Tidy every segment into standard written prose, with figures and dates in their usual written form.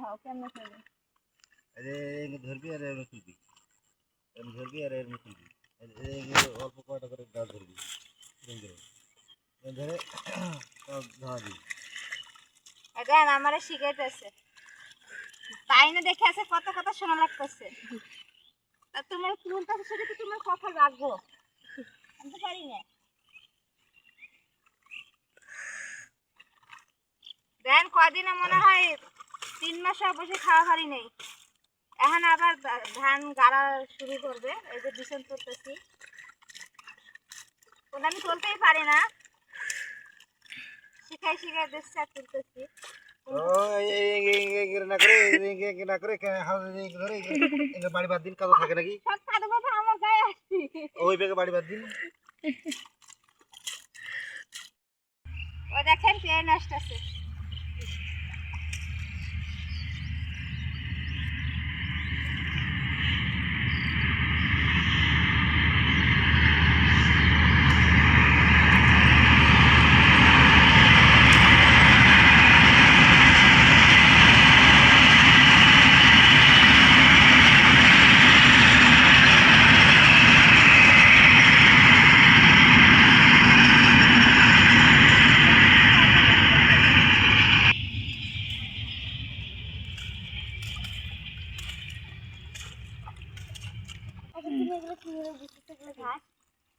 হ্যাঁ কেমন খেলবে আরে ধরবি আর এর তুলবি ধরবি আর এর তুলবি অল্প কয়টা করে গাছ ধরবি ধরে সব ধরবি দেন আমার শিখাইতেছে তাই না দেখে আছে কত কত শোনা লাগতেছে তোমার কোনটা সেটা তো তোমার কথা রাখবো আমি তো পারি না দেন কদিনে মনে হয় 3 মাস বসে খাওয়া খারি নেই এখন আবার ধান গাড়া শুরু করবে এই যে বিছন করতেছি ওটা আমি তুলতেই পারি না শিখাই শিখাই দিচ্ছে আর তুলতেছি না করে বাড়ি বাদ দিন কাজও থাকে নাকি সব কাদা কথা আমার গায়ে আসছি ওই বেগে বাড়ি বাদ দিন ও দেখেন ট্রেন আসতেছে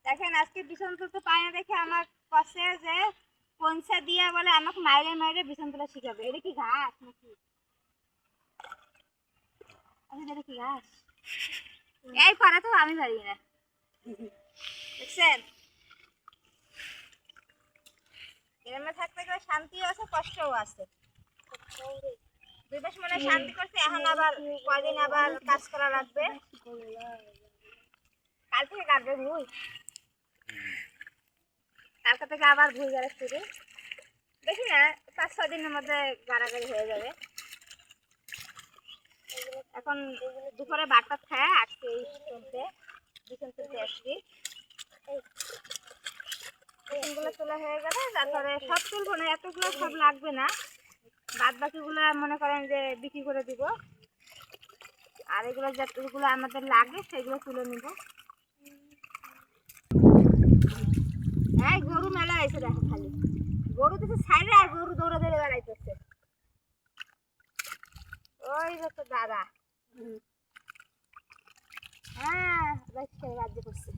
দেখেন আজকে বিছন তুলতে পাই না দেখে আমার কষে যে পঞ্চা দিয়া বলে আমাকে মাইরে মাইরে বিছন তোলা শিখাবে এটা কি ঘাস নাকি এটা কি ঘাস এই পারে তো আমি পারি না দেখছেন গ্রামে থাকতে গেলে শান্তিও আছে কষ্টও আছে 2 মাস মানে শান্তি করছে এখন আবার কয়দিন আবার কাজ করা লাগবে কাল থেকে কাটবে ভুই কালকে থেকে আবার ভুই গাড়া শুরু দেখি না 5-6 দিনের মধ্যে গাড়াগাড়ি হয়ে যাবে এখন দুপুরে বারটা খায় আজকে এই চলতে বিছন তুলতে আসছি বিছনগুলো তোলা হয়ে গেলে তারপরে সব তুলবো না এতগুলো সব লাগবে না বাদ বাকিগুলো মনে করেন যে বিক্রি করে দিব আর এগুলো যেগুলো আমাদের লাগে সেগুলো তুলে নিব এই গরু মেলা হয়েছে দেখো খালি গরু দিচ্ছে সাইডে আর গরু দৌড়ে দৌড়ে বেড়াইতেছে ওই তো দাদা হ্যাঁ রাজ্য করছে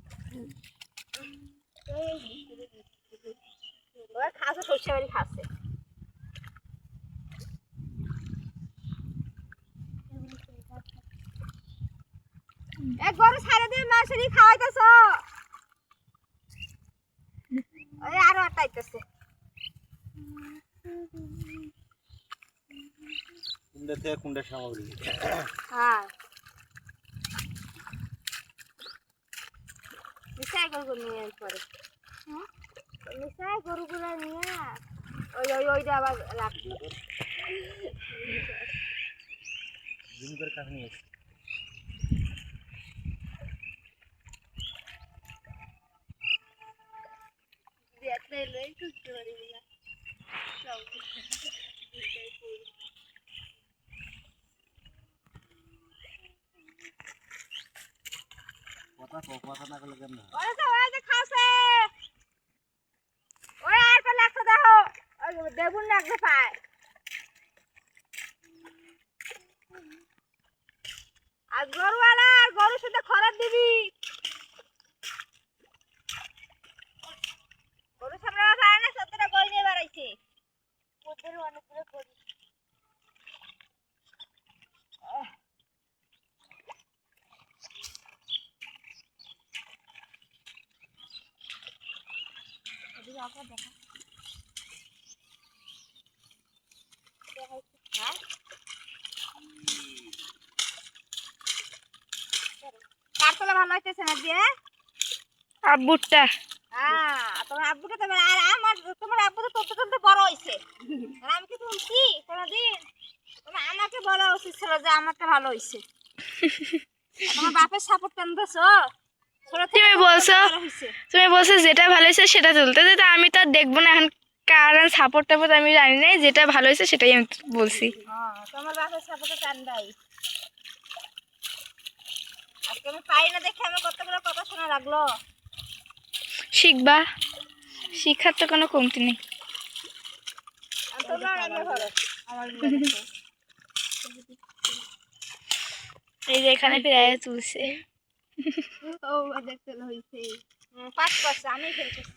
ওরা খাচ্ছে সর্ষে বাড়ি খাচ্ছে এক গরু ছাড়ে দিয়ে মাছেরই খাওয়াইতেছ ওই আরো একটা আইতেছে কুন্ডা থেকে কুন্ডা সামগ্রী হ্যাঁ মিশাই গরু নিয়ে পরে মিশাই গরুগুলো নিয়ে ওই ওই ওইটা আবার রাখবি জমি করে কাছে নিয়ে কথা না করলে কেমন ওই যে খাওছে ওই আর তো লাগছে দেখো বেগুন লাগবে পায় আর গরুওয়ালা আর গরুর সাথে খরচ দিবি গরু সামলাতে পারে না সত্যটা গই নিয়ে বেড়াইছে ওদেরও অনেকগুলো গরু কারতলা ভালো হইতেছে না দিয়ে আব্বুরটা তোমার আব্বুটা তো আর আমার তোমার আব্বু তো তুলতে তুলতে বড় হয়েছে আর আমি কি তুলছি কোনদিন তোমার আমাকে বলা উচিত ছিল যে আমারটা ভালো হয়েছে তোমার বাপের সাপোর্ট কেন দিছো তুমি বলছো যেটা ভালো হয়েছে সেটা তুলতে যেটা আমি তো আর দেখবো না এখন কারণ সাপোর্ট টাপোর্ট আমি জানি না, যেটা ভালো হয়েছে সেটাই আমি বলছি। তোমার বাপের সাপোর্টে টান দেয়। আজকে আমি পাই না দেখে আমার কতগুলো কথা শোনা লাগলো। শিখবা, শিক্ষার তো কোনো কমতি নেই। তোমরা এনে ধরো আমার এই যে এখানে প্রায় তুলছে। ও দেখতে হইছে। পাস পাস আমি ফেলতেছি।